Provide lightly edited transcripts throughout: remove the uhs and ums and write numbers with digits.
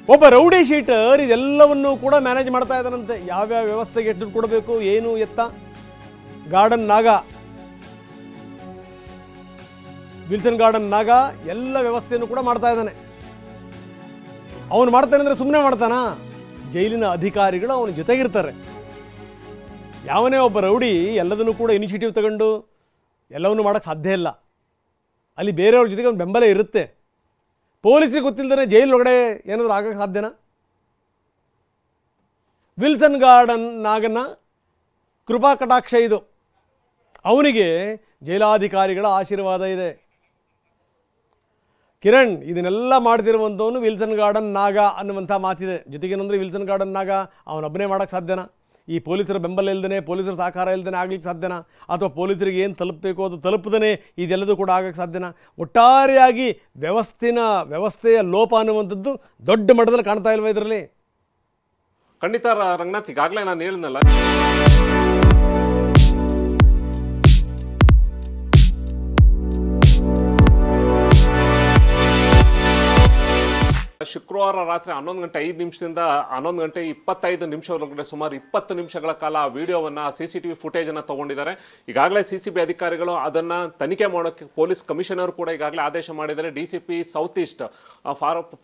ಒಬ್ಬ rowdy sheeter ಇದೆಲ್ಲವನ್ನೂ ಕೂಡ ಮ್ಯಾನೇಜ್ ಮಾಡ್ತಾ ಇದ್ದಾನಂತೆ. ಯಾವ್ಯಾವ ವ್ಯವಸ್ಥೆಗೆ ಎಷ್ಟು ದುಡ್ಡು ಕೊಡಬೇಕು, ಏನು ಎತ್ತ. ಗಾರ್ಡನ್ ನಾಗ, ವಿಲ್ಸನ್ ಗಾರ್ಡನ್ ನಾಗ ಎಲ್ಲ ವ್ಯವಸ್ಥೆಯನ್ನು ಕೂಡ ಮಾಡ್ತಾ ಇದ್ದಾನೆ. ಅವನು ಮಾಡ್ತಾನೆ ಅಂದರೆ ಸುಮ್ಮನೆ ಮಾಡ್ತಾನ? ಜೈಲಿನ ಅಧಿಕಾರಿಗಳು ಅವನ ಜೊತೆಗಿರ್ತಾರೆ. ಯಾವನೇ ಒಬ್ಬ ರೌಡಿ ಎಲ್ಲದನ್ನು ಕೂಡ ಇನಿಷಿಯೇಟಿವ್ ತಗೊಂಡು ಎಲ್ಲವನ್ನೂ ಮಾಡೋಕ್ಕೆ ಸಾಧ್ಯ ಇಲ್ಲ. ಅಲ್ಲಿ ಬೇರೆಯವ್ರ ಜೊತೆಗೆ ಒಂದು ಬೆಂಬಲ ಇರುತ್ತೆ. ಪೊಲೀಸರಿಗೆ ಗೊತ್ತಿಲ್ಲದೇ ಜೈಲೊಳಗಡೆ ಏನಾದರೂ ಆಗೋಕ್ಕೆ ಸಾಧ್ಯನಾ? ವಿಲ್ಸನ್ ಗಾರ್ಡನ್ ನಾಗನ ಕೃಪಾ ಕಟಾಕ್ಷ ಇದು. ಅವನಿಗೆ ಜೈಲಾಧಿಕಾರಿಗಳ ಆಶೀರ್ವಾದ ಇದೆ. ಕಿರಣ್, ಇದನ್ನೆಲ್ಲ ಮಾಡ್ತಿರುವಂಥವನು ವಿಲ್ಸನ್ ಗಾರ್ಡನ್ ನಾಗ ಅನ್ನುವಂಥ ಮಾತಿದೆ. ಜೊತೆಗೇನಂದರೆ ವಿಲ್ಸನ್ ಗಾರ್ಡನ್ ನಾಗ ಅವನೊಬ್ಬನೇ ಮಾಡೋಕ್ಕೆ ಸಾಧ್ಯನಾ? ಈ ಪೊಲೀಸರ ಬೆಂಬಲ ಇಲ್ಲದೇ, ಪೊಲೀಸರ ಸಹಕಾರ ಇಲ್ಲದೇ ಆಗ್ಲಿಕ್ಕೆ ಸಾಧ್ಯನಾ? ಅಥವಾ ಪೊಲೀಸರಿಗೆ ಏನು ತಲುಪಬೇಕು ಅದು ತಲುಪದೇ ಇದೆಲ್ಲದೂ ಕೂಡ ಆಗೋಕ್ಕೆ ಸಾಧ್ಯನಾ? ಒಟ್ಟಾರೆಯಾಗಿ ವ್ಯವಸ್ಥೆಯ ಲೋಪ ಅನ್ನುವಂಥದ್ದು ದೊಡ್ಡ ಮಟ್ಟದಲ್ಲಿ ಕಾಣ್ತಾ ಇಲ್ವಾ ಇದರಲ್ಲಿ? ಖಂಡಿತ ರಂಗನಾಥ್, ಈಗಾಗಲೇ ನಾನು ಹೇಳಿದ್ನಲ್ಲ, ಶುಕ್ರವಾರ ರಾತ್ರಿ 11:05 11 ಗಂಟೆ 25 ನಿಮಿಷದೊಳಗಡೆ ಸುಮಾರು 20 ನಿಮಿಷಗಳ ಕಾಲ ಆ ವಿಡಿಯೋವನ್ನು, CCTV ಫುಟೇಜನ್ನು ತೊಗೊಂಡಿದ್ದಾರೆ. ಈಗಾಗಲೇ CCB ಅಧಿಕಾರಿಗಳು ಅದನ್ನು ತನಿಖೆ ಮಾಡೋಕ್ಕೆ ಪೊಲೀಸ್ ಕಮಿಷನರ್ ಕೂಡ ಈಗಾಗಲೇ ಆದೇಶ ಮಾಡಿದ್ದಾರೆ. DCP ಸೌತ್ ಈಸ್ಟ್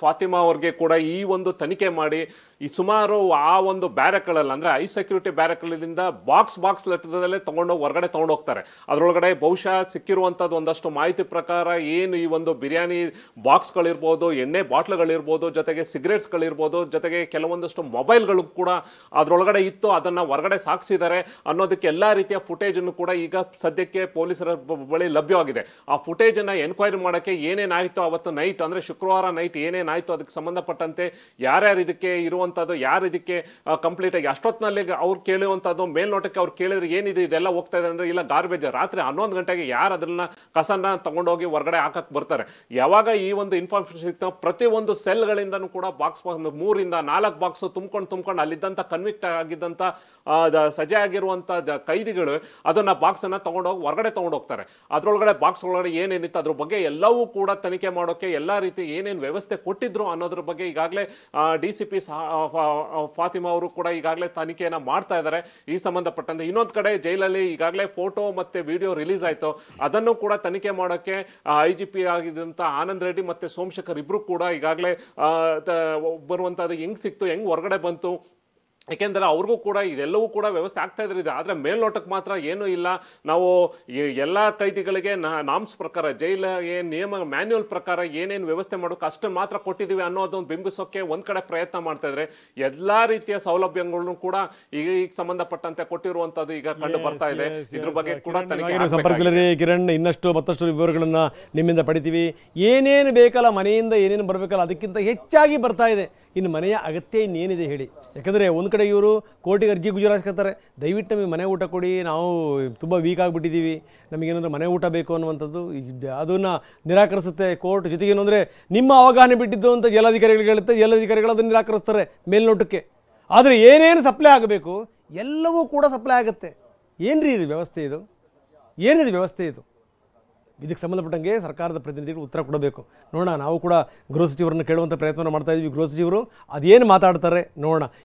ಫಾತಿಮಾ ಅವ್ರಿಗೆ ಕೂಡ ಈ ಒಂದು ತನಿಖೆ ಮಾಡಿ ಈ ಸುಮಾರು ಆ ಒಂದು ಬ್ಯಾರಕ್ಗಳಲ್ಲಿ, ಅಂದರೆ ಹೈ ಸೆಕ್ಯೂರಿಟಿ ಬ್ಯಾರಕ್ಗಳಿಂದ ಬಾಕ್ಸ್ ಲೆಟ್ಟದಲ್ಲೇ ತೊಗೊಂಡೋಗಿ ಹೊರಗಡೆ ತೊಗೊಂಡೋಗ್ತಾರೆ. ಅದರೊಳಗಡೆ ಬಹುಶಃ ಸಿಕ್ಕಿರುವಂಥದ್ದು ಒಂದಷ್ಟು ಮಾಹಿತಿ ಪ್ರಕಾರ ಏನು ಈ ಒಂದು ಬಿರಿಯಾನಿ ಬಾಕ್ಸ್ಗಳಿರ್ಬೋದು, ಎಣ್ಣೆ ಬಾಟ್ಲುಗಳಿರ್ಬೋದು, ಜೊತೆಗೆ ಸಿಗರೇಟ್ಸ್ಗಳಿರ್ಬೋದು, ಜೊತೆಗೆ ಕೆಲವೊಂದಷ್ಟು ಮೊಬೈಲ್ಗಳು ಕೂಡ ಅದರೊಳಗಡೆ ಇತ್ತು, ಅದನ್ನು ಹೊರಗಡೆ ಸಾಗಿಸಿದ್ದಾರೆ ಅನ್ನೋದಕ್ಕೆ ಎಲ್ಲ ರೀತಿಯ ಫುಟೇಜನ್ನು ಕೂಡ ಈಗ ಸದ್ಯಕ್ಕೆ ಪೊಲೀಸರ ಬಳಿ ಲಭ್ಯವಾಗಿದೆ. ಆ ಫುಟೇಜನ್ನು ಎನ್ಕ್ವೈರಿ ಮಾಡೋಕ್ಕೆ ಏನೇನಾಯಿತು ಅವತ್ತು ನೈಟ್, ಅಂದರೆ ಶುಕ್ರವಾರ ನೈಟ್ ಏನೇನಾಯಿತು ಅದಕ್ಕೆ ಸಂಬಂಧಪಟ್ಟಂತೆ ಯಾರ್ಯಾರು ಇದಕ್ಕೆ ಇರುವಂಥದ್ದು, ಯಾರು ಇದಕ್ಕೆ ಕಂಪ್ಲೀಟಾಗಿ ಅಷ್ಟೊತ್ತಿನಲ್ಲಿ ಅವ್ರು ಕೇಳುವಂಥದ್ದು, ಮೇಲ್ನೋಟಕ್ಕೆ ಅವ್ರು ಕೇಳಿದ್ರೆ ಏನಿದೆ ಇದೆಲ್ಲ ಹೋಗ್ತಾ ಇದೆ ಅಂದರೆ ಇಲ್ಲ ಗಾರ್ಬೇಜ್. ರಾತ್ರಿ 11 ಗಂಟೆಗೆ ಯಾರು ಅದನ್ನ ಕಸನ ತಗೊಂಡೋಗಿ ಹೊರಗಡೆ ಹಾಕಕ್ಕೆ ಬರ್ತಾರೆ. ಯಾವಾಗ ಈ ಒಂದು ಇನ್ಫಾರ್ಮೇಷನ್ ಸಿಗ್ತಾ ಪ್ರತಿಯೊಂದು ಸೆಲ್ಗಳಿಂದನೂ ಕೂಡ ಬಾಕ್ಸ್ 3 ಇಂದ 4 ಬಾಕ್ಸ್ ತುಂಬ್ಕೊಂಡು ಅಲ್ಲಿದ್ದಂಥ ಕನ್ವಿಕ್ಟ್ ಆಗಿದ್ದಂಥ ಸಜೆ ಆಗಿರುವಂಥ ಕೈದಿಗಳು ಅದನ್ನು ಬಾಕ್ಸನ್ನು ತೊಗೊಂಡೋಗಿ ಹೊರಗಡೆ ತೊಗೊಂಡೋಗ್ತಾರೆ. ಅದರೊಳಗಡೆ ಬಾಕ್ಸ್ ಒಳಗಡೆ ಏನೇನಿತ್ತು ಅದ್ರ ಬಗ್ಗೆ ಎಲ್ಲವೂ ಕೂಡ ತನಿಖೆ ಮಾಡೋಕ್ಕೆ ಎಲ್ಲ ರೀತಿ ಏನೇನು ವ್ಯವಸ್ಥೆ ಕೊಟ್ಟಿದ್ರು ಅನ್ನೋದ್ರ ಬಗ್ಗೆ ಈಗಾಗಲೇ DCP ಫಾತಿಮಾ ಅವರು ಕೂಡ ಈಗಾಗಲೇ ತನಿಖೆಯನ್ನು ಮಾಡ್ತಾ ಇದ್ದಾರೆ. ಈ ಸಂಬಂಧಪಟ್ಟಂತೆ ಇನ್ನೊಂದು ಕಡೆ ಜೈಲಲ್ಲಿ ಈಗಾಗಲೇ ಫೋಟೋ ಮತ್ತು ವಿಡಿಯೋ ರಿಲೀಸ್ ಆಯಿತು. ಅದನ್ನು ಕೂಡ ತನಿಖೆ ಮಾಡೋಕ್ಕೆ IGP ಆಗಿದ್ದಂಥ ಆನಂದ್ ರೆಡ್ಡಿ ಮತ್ತು ಸೋಮಶೇಖರ್ ಇಬ್ಬರು ಕೂಡ ಈಗಾಗಲೇ ಬರುವಂಥದ್ದು ಹೆಂಗೆ ಸಿಕ್ತು, ಹೆಂಗೆ ಹೊರಗಡೆ ಬಂತು, ಯಾಕೆಂದರೆ ಅವ್ರಿಗೂ ಕೂಡ ಇದೆಲ್ಲವೂ ಕೂಡ ವ್ಯವಸ್ಥೆ ಆಗ್ತಾ ಇದ್ರಿದೆ. ಆದರೆ ಮೇಲ್ನೋಟಕ್ಕೆ ಮಾತ್ರ ಏನೂ ಇಲ್ಲ. ನಾವು ಎಲ್ಲ ಕೈದಿಗಳಿಗೆ ನಾಮ್ಸ್ ಪ್ರಕಾರ ಜೈಲ ನಿಯಮ ಮ್ಯಾನ್ಯುವಲ್ ಪ್ರಕಾರ ಏನೇನು ವ್ಯವಸ್ಥೆ ಮಾಡೋಕೆ ಅಷ್ಟು ಮಾತ್ರ ಕೊಟ್ಟಿದ್ದೀವಿ ಅನ್ನೋದನ್ನು ಬಿಂಬಿಸೋಕ್ಕೆ ಒಂದು ಕಡೆ ಪ್ರಯತ್ನ ಮಾಡ್ತಾ ಇದ್ದಾರೆ. ಎಲ್ಲ ರೀತಿಯ ಸೌಲಭ್ಯಗಳನ್ನು ಕೂಡ ಈಗ ಸಂಬಂಧಪಟ್ಟಂತೆ ಕೊಟ್ಟಿರುವಂಥದ್ದು ಈಗ ಕಂಡು ಬರ್ತಾ ಇದೆ. ಇದ್ರ ಬಗ್ಗೆ ಕೂಡ ಸಂಪರ್ಕದಲ್ಲಿ ಕಿರಣ್, ಇನ್ನಷ್ಟು ಮತ್ತಷ್ಟು ವಿವರಗಳನ್ನು ನಿಮ್ಮಿಂದ ಪಡಿತೀವಿ. ಏನೇನು ಬೇಕಲ್ಲ, ಮನೆಯಿಂದ ಏನೇನು ಬರಬೇಕಲ್ಲ ಅದಕ್ಕಿಂತ ಹೆಚ್ಚಾಗಿ ಬರ್ತಾ ಇದೆ. ಇನ್ನು ಮನೆಯ ಅಗತ್ಯ ಇನ್ನೇನಿದೆ ಹೇಳಿ? ಯಾಕಂದರೆ ಒಂದು ಕಡೆ ಇವರು ಕೋರ್ಟಿಗೆ ಅರ್ಜಿ ಗುಜರಾಯಿಸ್ಕೊಳ್ತಾರೆ, ದಯವಿಟ್ಟು ನಮಗೆ ಮನೆ ಊಟ ಕೊಡಿ, ನಾವು ತುಂಬ ವೀಕ್ ಆಗಿಬಿಟ್ಟಿದ್ದೀವಿ, ನಮಗೇನಾದರೂ ಮನೆ ಊಟ ಬೇಕು ಅನ್ನುವಂಥದ್ದು. ಅದನ್ನು ನಿರಾಕರಿಸುತ್ತೆ ಕೋರ್ಟ್. ಜೊತೆಗೇನು ಅಂದರೆ ನಿಮ್ಮ ಅವಗಾಹನೆ ಬಿಟ್ಟಿದ್ದು ಅಂತ ಜೈಲಾಧಿಕಾರಿಗಳಿಗೆ ಹೇಳುತ್ತೆ, ಜೈಲಾಧಿಕಾರಿಗಳು ಅದನ್ನು ನಿರಾಕರಿಸ್ತಾರೆ ಮೇಲ್ನೋಟಕ್ಕೆ. ಆದರೆ ಏನೇನು ಸಪ್ಲೈ ಆಗಬೇಕು ಎಲ್ಲವೂ ಕೂಡ ಸಪ್ಲೈ ಆಗುತ್ತೆ. ಏನ್ರಿ ಇದು ವ್ಯವಸ್ಥೆ? ಏನಿದು ವ್ಯವಸ್ಥೆ ಇದು? ಇದಕ್ಕೆ ಸಂಬಂಧಪಟ್ಟಂಗೆ ಸರ್ಕಾರದ ಪ್ರತಿನಿಧಿಗಳು ಉತ್ತರ ಕೊಡಬೇಕು. ನೋಡೋಣ, ನಾವು ಕೂಡ ಗೃಹ ಸಚಿವರನ್ನು ಕೇಳುವಂಥ ಪ್ರಯತ್ನ ಮಾಡ್ತಾ ಇದ್ದೀವಿ. ಗೃಹ ಸಚಿವರು ಅದೇನು ಮಾತಾಡ್ತಾರೆ ನೋಡೋಣ.